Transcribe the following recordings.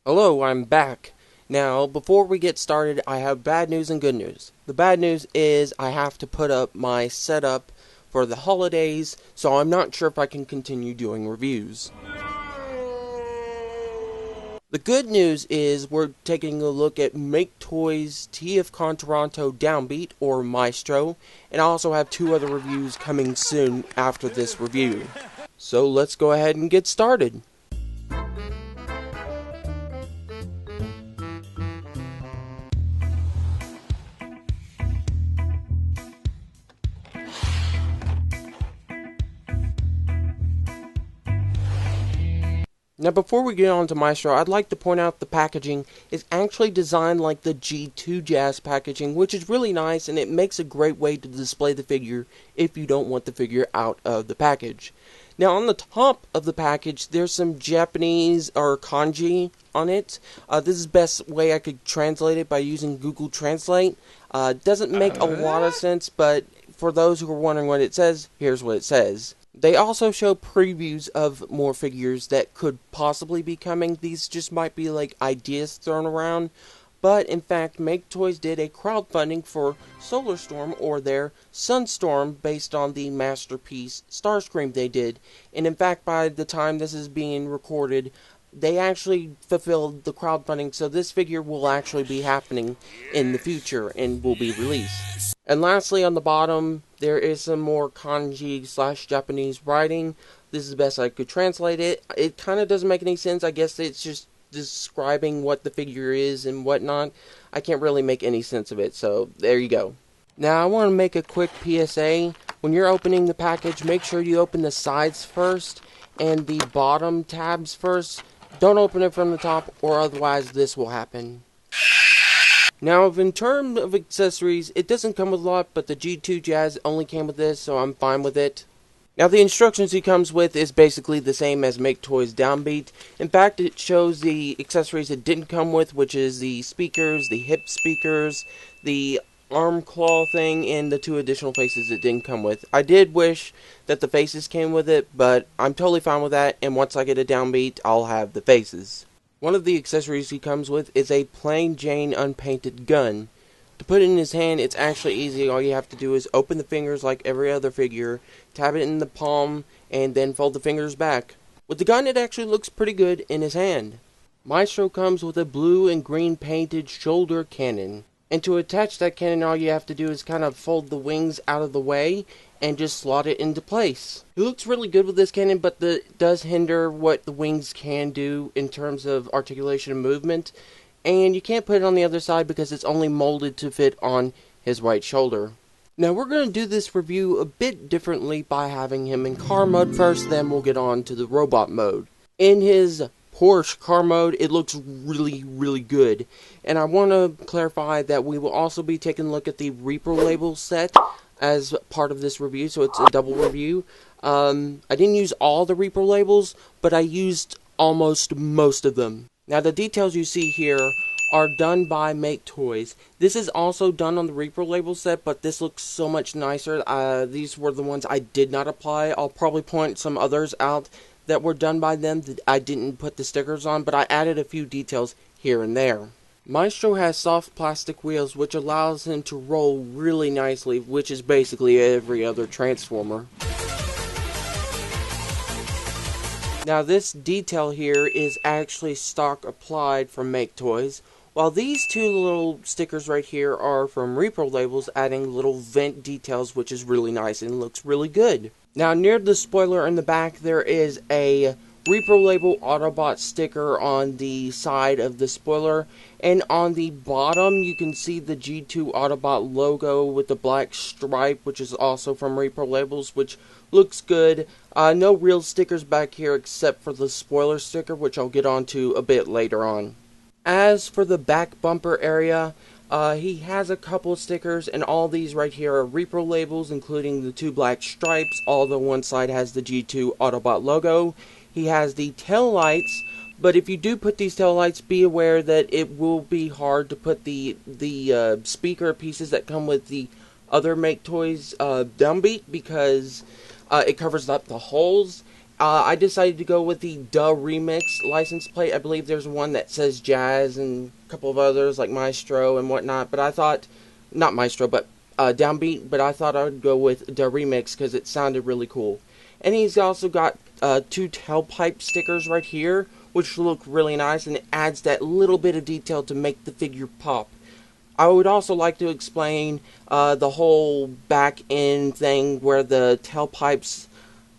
Hello, I'm back. Now, before we get started, I have bad news and good news. The bad news is I have to put up my setup for the holidays, so I'm not sure if I can continue doing reviews. The good news is we're taking a look at Maketoys TFcon Toronto Downbeat, or Maestro, and I also have two other reviews coming soon after this review. So let's go ahead and get started. Now before we get on to Maestro, I'd like to point out the packaging is actually designed like the G2 Jazz packaging, which is really nice, and it makes a great way to display the figure if you don't want the figure out of the package. Now on the top of the package, there's some Japanese or kanji on it. This is the best way I could translate it by using Google Translate. Doesn't make a lot of sense, but for those who are wondering what it says, here's what it says. They also show previews of more figures that could possibly be coming. These just might be like ideas thrown around. But in fact, Maketoys did a crowdfunding for Solar Storm, or their Sunstorm, based on the masterpiece Starscream they did. And in fact, by the time this is being recorded, they actually fulfilled the crowdfunding, so this figure will actually be happening in the future and will be released. And lastly, on the bottom, there is some more kanji / Japanese writing. This is the best I could translate it. It kind of doesn't make any sense. I guess it's just describing what the figure is and whatnot. I can't really make any sense of it, so there you go. Now, I want to make a quick PSA. When you're opening the package, make sure you open the sides first and the bottom tabs first. Don't open it from the top, or otherwise this will happen. Now, in terms of accessories, it doesn't come with a lot, but the G2 Jazz only came with this, so I'm fine with it. Now, the instructions he comes with is basically the same as Maketoys Downbeat. In fact, it shows the accessories it didn't come with, which is the speakers, the hip speakers, the arm claw thing, and the two additional faces it didn't come with. I did wish that the faces came with it, but I'm totally fine with that, and once I get a Downbeat, I'll have the faces. One of the accessories he comes with is a plain Jane unpainted gun. To put it in his hand, it's actually easy. All you have to do is open the fingers like every other figure, tap it in the palm, and then fold the fingers back. With the gun, it actually looks pretty good in his hand. Maestro comes with a blue and green painted shoulder cannon. And to attach that cannon, all you have to do is kind of fold the wings out of the way and just slot it into place. It looks really good with this cannon, but it does hinder what the wings can do in terms of articulation and movement. And you can't put it on the other side because it's only molded to fit on his right shoulder. Now we're going to do this review a bit differently by having him in car mode first, then we'll get on to the robot mode. In his Porsche car mode, it looks really good. And I want to clarify that we will also be taking a look at the Reaper label set as part of this review, so it's a double review. I didn't use all the Reaper labels, but I used almost most of them. Now the details you see here are done by Maketoys. This is also done on the Reaper label set, but this looks so much nicer. These were the ones I did not apply. I'll probably point some others out that were done by them that I didn't put the stickers on, but I added a few details here and there. Maestro has soft plastic wheels, which allows him to roll really nicely, which is basically every other Transformer. Now this detail here is actually stock applied from Maketoys, while these two little stickers right here are from Reaper labels, adding little vent details, which is really nice and looks really good. Now near the spoiler in the back, there is a Reaper label Autobot sticker on the side of the spoiler, and on the bottom you can see the G2 Autobot logo with the black stripe, which is also from Reaper labels, which looks good. No real stickers back here except for the spoiler sticker, which I'll get onto a bit later on. As for the back bumper area, he has a couple of stickers, and all these right here are Reaper labels, including the two black stripes, although one side has the G2 Autobot logo. He has the tail lights, but if you do put these tail lights, be aware that it will be hard to put the speaker pieces that come with the other Maketoys Downbeat, because it covers up the holes, I decided to go with the Duh Remix license plate. I believe there's one that says Jazz and a couple of others like Maestro and whatnot. But I thought, not Maestro, but Downbeat. But I thought I would go with Duh Remix because it sounded really cool. And he's also got 2 tailpipe stickers right here, which look really nice, and it adds that little bit of detail to make the figure pop. I would also like to explain the whole back end thing where the tailpipes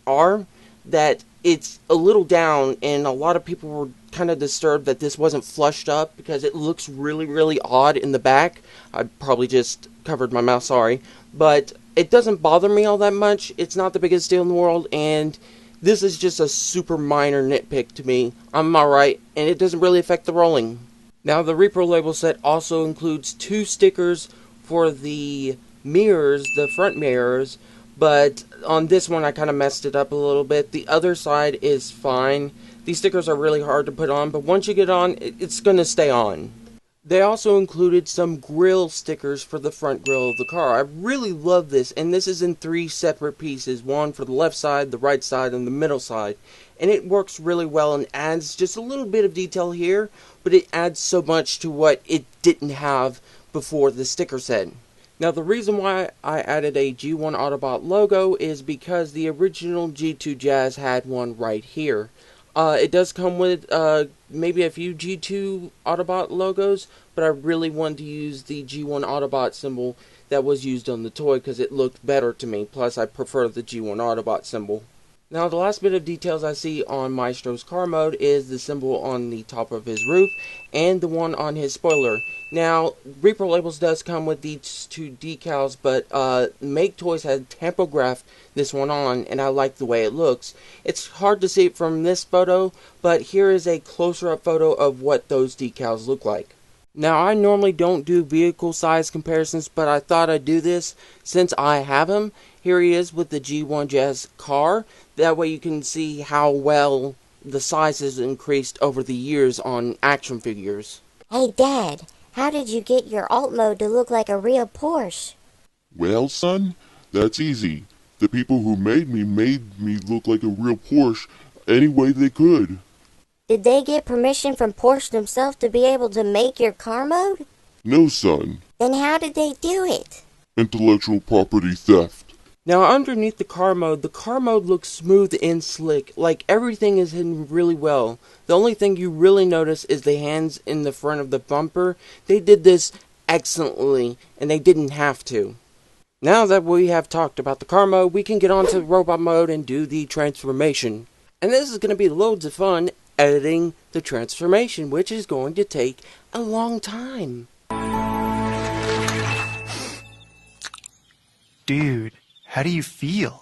are, that it's a little down, and a lot of people were kind of disturbed that this wasn't flushed up because it looks really, really odd in the back. I probably just covered my mouth, sorry. But it doesn't bother me all that much. It's not the biggest deal in the world, and this is just a super minor nitpick to me. I'm alright, and it doesn't really affect the rolling. Now, the Repro label set also includes 2 stickers for the mirrors, the front mirrors, but on this one I kind of messed it up a little bit. The other side is fine. These stickers are really hard to put on, but once you get on, it's going to stay on. They also included some grill stickers for the front grill of the car. I really love this, and this is in 3 separate pieces, one for the left side, the right side, and the middle side. And it works really well and adds just a little bit of detail here, but it adds so much to what it didn't have before the sticker set. Now, the reason why I added a G1 Autobot logo is because the original G2 Jazz had one right here. It does come with maybe a few G2 Autobot logos, but I really wanted to use the G1 Autobot symbol that was used on the toy because it looked better to me. Plus, I prefer the G1 Autobot symbol. Now, the last bit of details I see on Maestro's car mode is the symbol on the top of his roof and the one on his spoiler. Now, Repro Labels does come with these 2 decals, but Maketoys had tampographed this one on, and I like the way it looks. It's hard to see it from this photo, but here is a closer-up photo of what those decals look like. Now, I normally don't do vehicle size comparisons, but I thought I'd do this since I have him. Here he is with the G1 Jazz car. That way you can see how well the size has increased over the years on action figures. Hey, Dad, how did you get your alt mode to look like a real Porsche? Well, son, that's easy. The people who made me look like a real Porsche any way they could. Did they get permission from Porsche themselves to be able to make your car mode? No, son. Then how did they do it? Intellectual property theft. Now, underneath the car mode looks smooth and slick, like everything is hidden really well. The only thing you really notice is the hands in the front of the bumper. They did this excellently, and they didn't have to. Now that we have talked about the car mode, we can get on to robot mode and do the transformation. And this is going to be loads of fun editing the transformation, which is going to take a long time. Dude, how do you feel?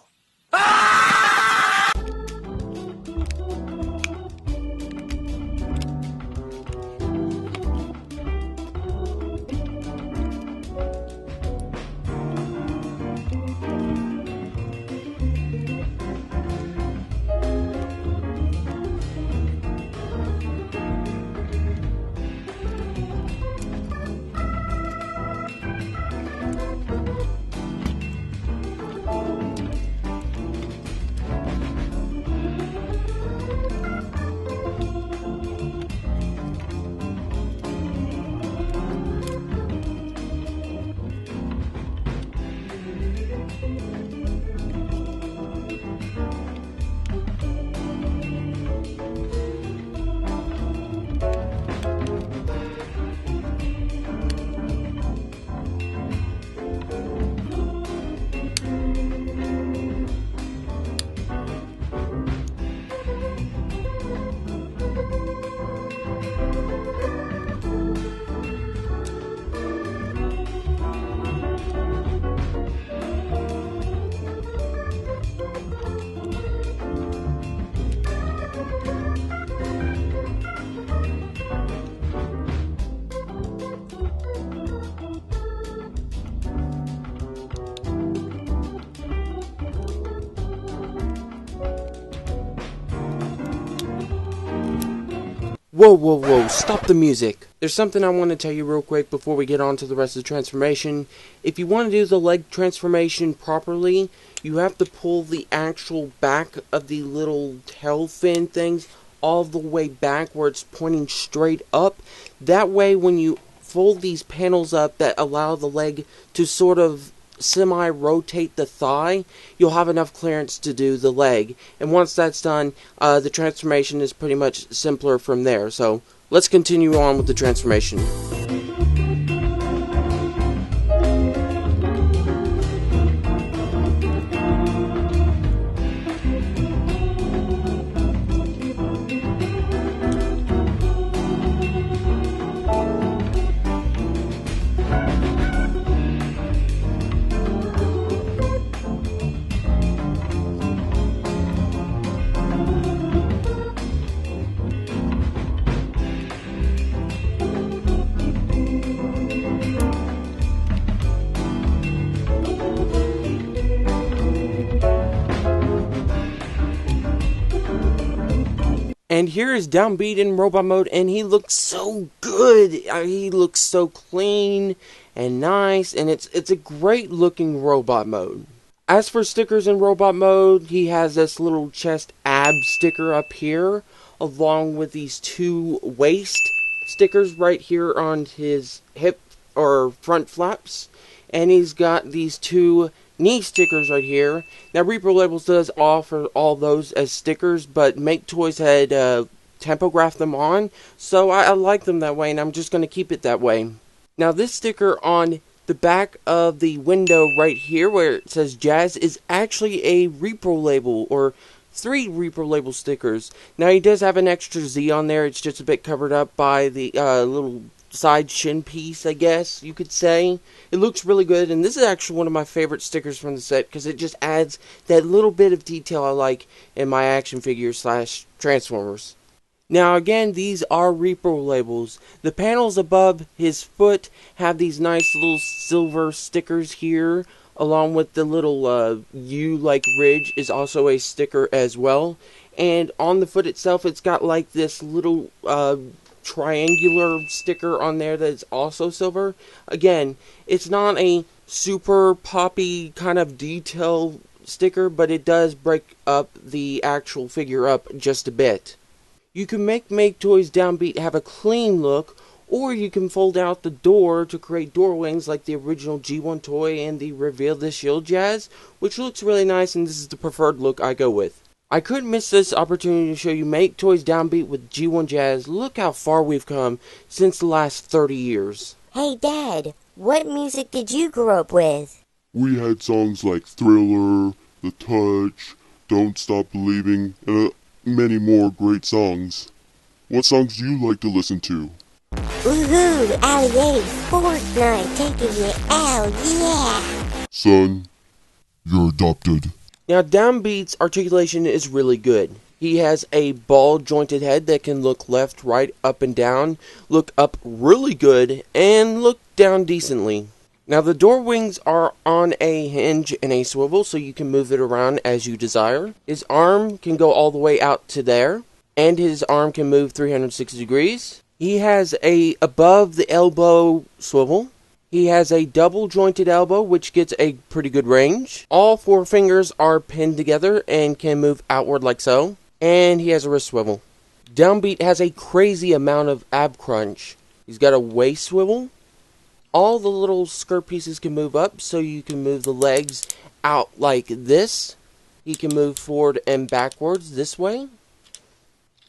Whoa, whoa, whoa, stop the music. There's something I want to tell you real quick before we get on to the rest of the transformation. If you want to do the leg transformation properly, you have to pull the actual back of the little tail fin things all the way back where it's pointing straight up. That way when you fold these panels up that allow the leg to sort of semi-rotate the thigh, you'll have enough clearance to do the leg. And once that's done, the transformation is pretty much simpler from there. So let's continue on with the transformation. And here is Downbeat in robot mode, and he looks so good. He looks so clean and nice, and it's a great looking robot mode. As for stickers in robot mode, he has this little chest ab sticker up here, along with these two waist stickers right here on his hip or front flaps. And he's got these two knee stickers right here. Now Reaper Labels does offer all those as stickers, but Maketoys had typographed them on, so I like them that way, and I'm just going to keep it that way. Now this sticker on the back of the window right here where it says Jazz is actually a Reaper Label, or 3 Reaper Label stickers. Now he does have an extra Z on there, it's just a bit covered up by the little side shin piece, I guess you could say. It looks really good, and this is actually one of my favorite stickers from the set because it just adds that little bit of detail I like in my action figures / Transformers. Now again, these are Reaper Labels. The panels above his foot have these nice little silver stickers here, along with the little U-like ridge is also a sticker as well. And on the foot itself, it's got like this little triangular sticker on there that is also silver. Again, it's not a super poppy kind of detail sticker, but it does break up the actual figure up just a bit. You can make Maketoys Downbeat have a clean look, or you can fold out the door to create door wings like the original G1 toy and the Reveal the Shield Jazz, which looks really nice, and this is the preferred look I go with. I couldn't miss this opportunity to show you Maketoys Downbeat with G1 Jazz. Look how far we've come since the last 30 years. Hey Dad, what music did you grow up with? We had songs like Thriller, The Touch, Don't Stop Believing, and many more great songs. What songs do you like to listen to? Woohoo! Ow yay! Fortnite taking it out, yeah! Son, you're adopted. Now, Downbeat's articulation is really good. He has a ball-jointed head that can look left, right, up, and down, look up really good, and look down decently. Now, the door wings are on a hinge and a swivel, so you can move it around as you desire. His arm can go all the way out to there, and his arm can move 360 degrees. He has a above-the-elbow swivel. He has a double-jointed elbow, which gets a pretty good range. All 4 fingers are pinned together and can move outward like so. And he has a wrist swivel. Downbeat has a crazy amount of ab crunch. He's got a waist swivel. All the little skirt pieces can move up, so you can move the legs out like this. He can move forward and backwards this way.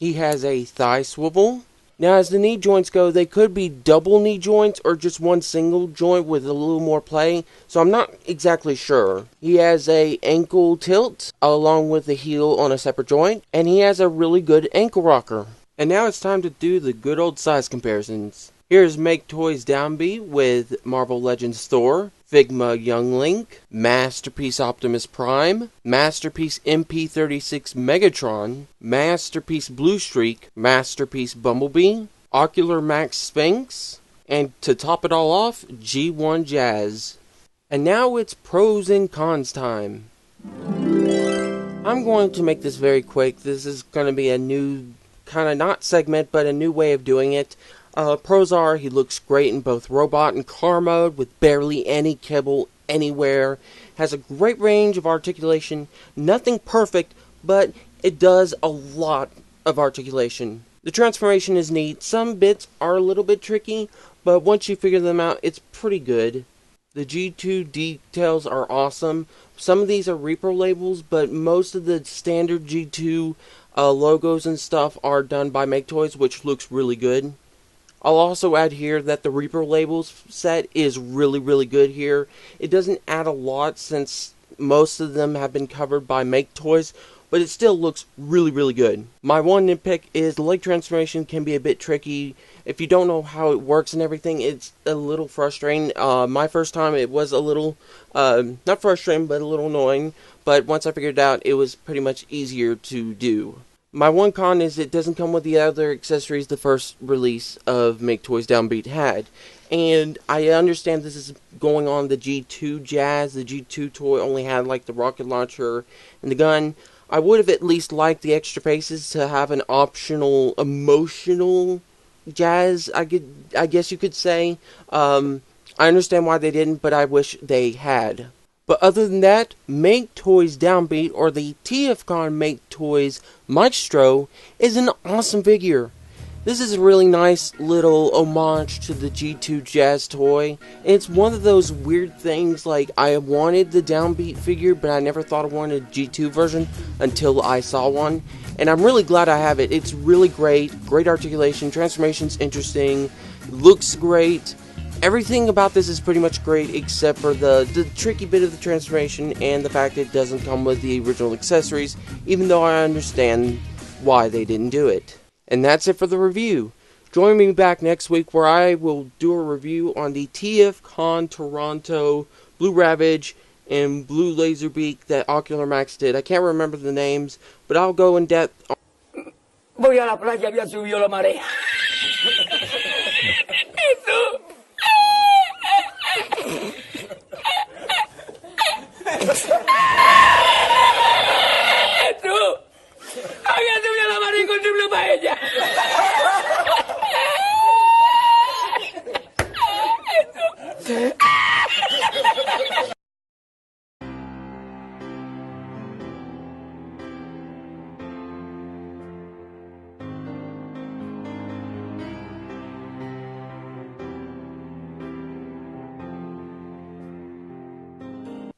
He has a thigh swivel. Now, as the knee joints go, they could be double knee joints or just one single joint with a little more play, so I'm not exactly sure. He has a ankle tilt along with the heel on a separate joint, and he has a really good ankle rocker. And now it's time to do the good old size comparisons. Here's Maketoys Downbeat with Marvel Legends Thor, Figma Young Link, Masterpiece Optimus Prime, Masterpiece MP36 Megatron, Masterpiece Blue Streak, Masterpiece Bumblebee, Ocular Max Sphinx, and to top it all off, G1 Jazz. And now it's pros and cons time. I'm going to make this very quick. This is going to be a new kind of not segment, but a new way of doing it. Pros are, he looks great in both robot and car mode with barely any kibble anywhere. Has a great range of articulation. Nothing perfect, but it does a lot of articulation. The transformation is neat. Some bits are a little bit tricky, but once you figure them out, it's pretty good. The G2 details are awesome. Some of these are repro labels, but most of the standard G2 logos and stuff are done by Maketoys, which looks really good. I'll also add here that the repro labels set is really, really good here. It doesn't add a lot since most of them have been covered by Maketoys, but it still looks really, really good. My one nitpick is the leg transformation can be a bit tricky. If you don't know how it works and everything, it's a little frustrating. My first time it was a little, not frustrating, but a little annoying. But once I figured it out, it was pretty much easier to do. My one con is it doesn't come with the other accessories the first release of Maketoys Downbeat had. And I understand this is going on the G2 Jazz. The G2 toy only had like the rocket launcher and the gun. I would have at least liked the extra faces to have an optional emotional Jazz, I guess you could say. I understand why they didn't, but I wish they had. But other than that, Maketoys Downbeat, or the TFcon Maketoys Maestro, is an awesome figure. This is a really nice little homage to the G2 Jazz toy. And it's one of those weird things, like, I wanted the Downbeat figure, but I never thought I wanted a G2 version until I saw one. And I'm really glad I have it. It's really great. Great articulation. Transformation's interesting. Looks great. Everything about this is pretty much great except for the tricky bit of the transformation and the fact it doesn't come with the original accessories, even though I understand why they didn't do it. And that's it for the review. Join me back next week where I will do a review on the TFcon Toronto Blue Ravage and Blue Laserbeak that Ocular Max did. I can't remember the names, but I'll go in depth. Voy a la playa, había subido la marea. Había subido la marea y encontré una paella.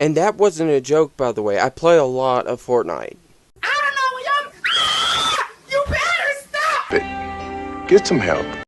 And that wasn't a joke, by the way. I play a lot of Fortnite. I don't know, you better stop! Get some help.